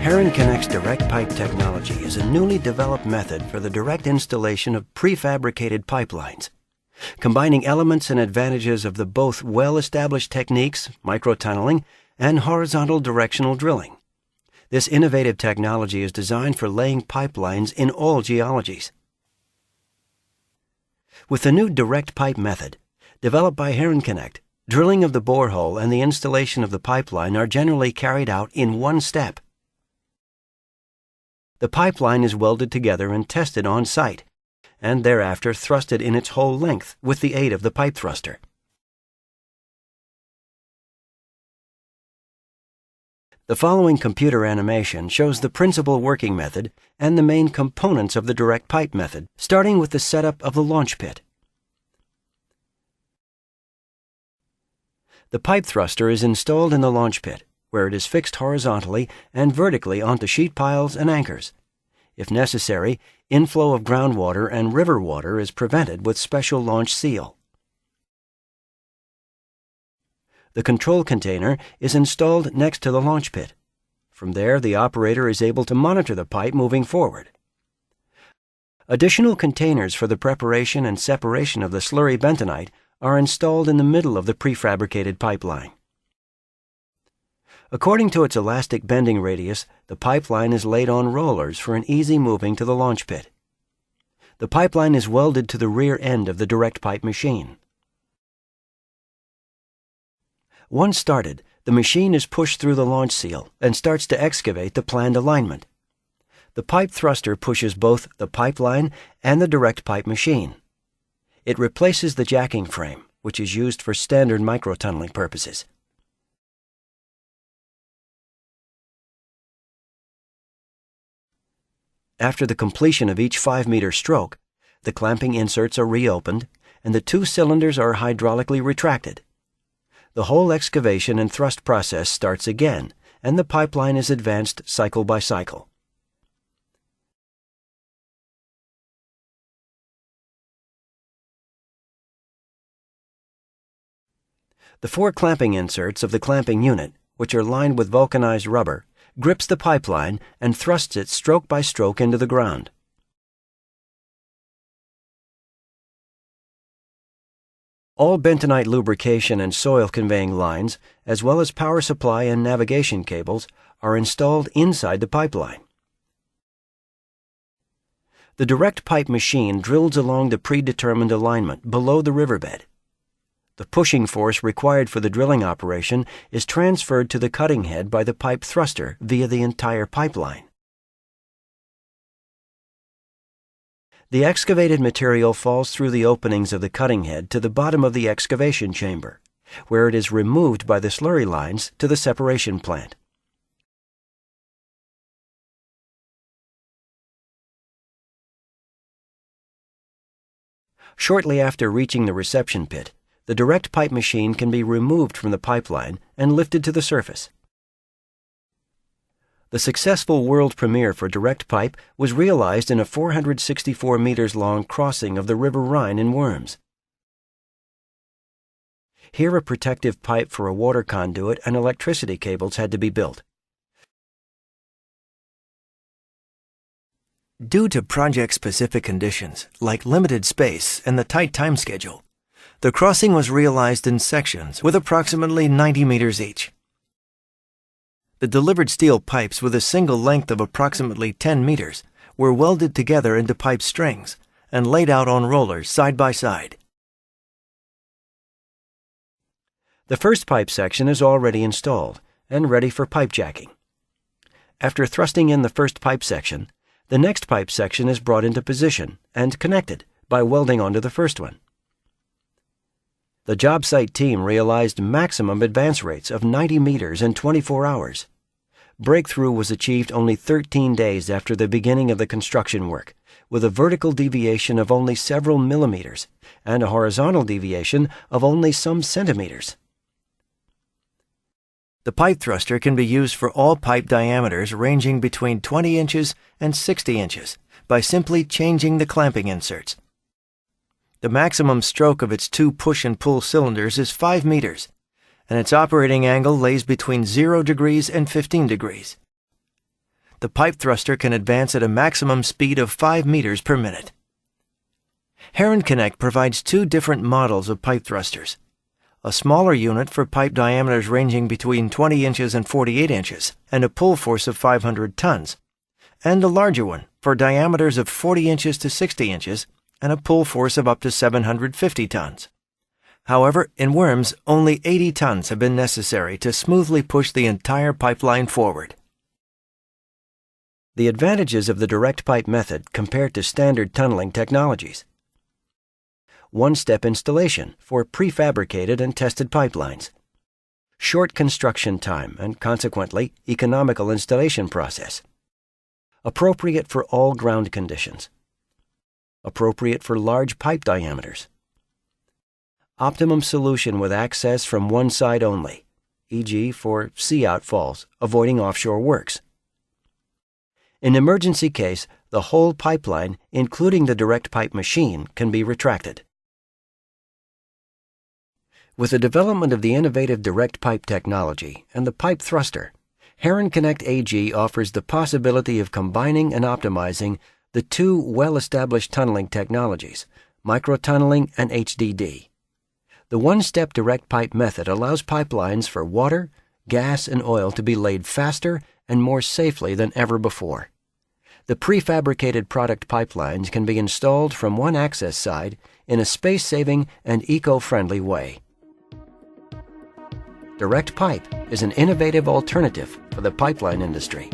Heron Connect's direct pipe technology is a newly developed method for the direct installation of prefabricated pipelines, combining elements and advantages of the both well-established techniques, microtunneling, and horizontal directional drilling. This innovative technology is designed for laying pipelines in all geologies. With the new direct pipe method, developed by Heron Connect, drilling of the borehole and the installation of the pipeline are generally carried out in one step. The pipeline is welded together and tested on site, and thereafter thrusted in its whole length with the aid of the pipe thruster. The following computer animation shows the principal working method and the main components of the direct pipe method, starting with the setup of the launch pit. The pipe thruster is installed in the launch pit, where it is fixed horizontally and vertically onto sheet piles and anchors. If necessary, inflow of groundwater and river water is prevented with special launch seal. The control container is installed next to the launch pit. From there, the operator is able to monitor the pipe moving forward. Additional containers for the preparation and separation of the slurry bentonite are installed in the middle of the prefabricated pipeline. According to its elastic bending radius, the pipeline is laid on rollers for an easy moving to the launch pit. The pipeline is welded to the rear end of the direct pipe machine. Once started, the machine is pushed through the launch seal and starts to excavate the planned alignment. The pipe thruster pushes both the pipeline and the direct pipe machine. It replaces the jacking frame, which is used for standard microtunneling purposes. After the completion of each 5-meter stroke, the clamping inserts are reopened and the 2 cylinders are hydraulically retracted. The whole excavation and thrust process starts again, and the pipeline is advanced cycle by cycle. The 4 clamping inserts of the clamping unit, which are lined with vulcanized rubber, grips the pipeline and thrusts it stroke by stroke into the ground. All bentonite lubrication and soil conveying lines, as well as power supply and navigation cables, are installed inside the pipeline. The direct pipe machine drills along the predetermined alignment below the riverbed. The pushing force required for the drilling operation is transferred to the cutting head by the pipe thruster via the entire pipeline. The excavated material falls through the openings of the cutting head to the bottom of the excavation chamber, where it is removed by the slurry lines to the separation plant. Shortly after reaching the reception pit, the direct pipe machine can be removed from the pipeline and lifted to the surface. The successful world premiere for direct pipe was realized in a 464 meters long crossing of the River Rhine in Worms. Here a protective pipe for a water conduit and electricity cables had to be built. Due to project-specific conditions, like limited space and the tight time schedule, the crossing was realized in sections with approximately 90 meters each. The delivered steel pipes with a single length of approximately 10 meters were welded together into pipe strings and laid out on rollers side by side. The first pipe section is already installed and ready for pipe jacking. After thrusting in the first pipe section, the next pipe section is brought into position and connected by welding onto the first one. The job site team realized maximum advance rates of 90 meters in 24 hours. Breakthrough was achieved only 13 days after the beginning of the construction work, with a vertical deviation of only several millimeters and a horizontal deviation of only some centimeters. The pipe thruster can be used for all pipe diameters ranging between 20 inches and 60 inches by simply changing the clamping inserts. The maximum stroke of its 2 push and pull cylinders is 5 meters, and its operating angle lays between 0 degrees and 15 degrees. the pipe thruster can advance at a maximum speed of 5 meters per minute. Heron Connect provides 2 different models of pipe thrusters: a smaller unit for pipe diameters ranging between 20 inches and 48 inches and a pull force of 500 tons, and a larger one for diameters of 40 inches to 60 inches and a pull force of up to 750 tons. However, in worms, only 80 tons have been necessary to smoothly push the entire pipeline forward. The advantages of the direct pipe method compared to standard tunneling technologies: one-step installation for prefabricated and tested pipelines, short construction time and consequently economical installation process, appropriate for all ground conditions, appropriate for large pipe diameters, optimum solution with access from one side only, e.g. for sea outfalls, avoiding offshore works. In emergency case, the whole pipeline, including the direct pipe machine, can be retracted. With the development of the innovative direct pipe technology and the pipe thruster, Heron Connect AG offers the possibility of combining and optimizing the 2 well-established tunneling technologies, microtunneling and HDD. The one-step direct pipe method allows pipelines for water, gas, and oil to be laid faster and more safely than ever before. The prefabricated product pipelines can be installed from one access side in a space-saving and eco-friendly way. Direct pipe is an innovative alternative for the pipeline industry.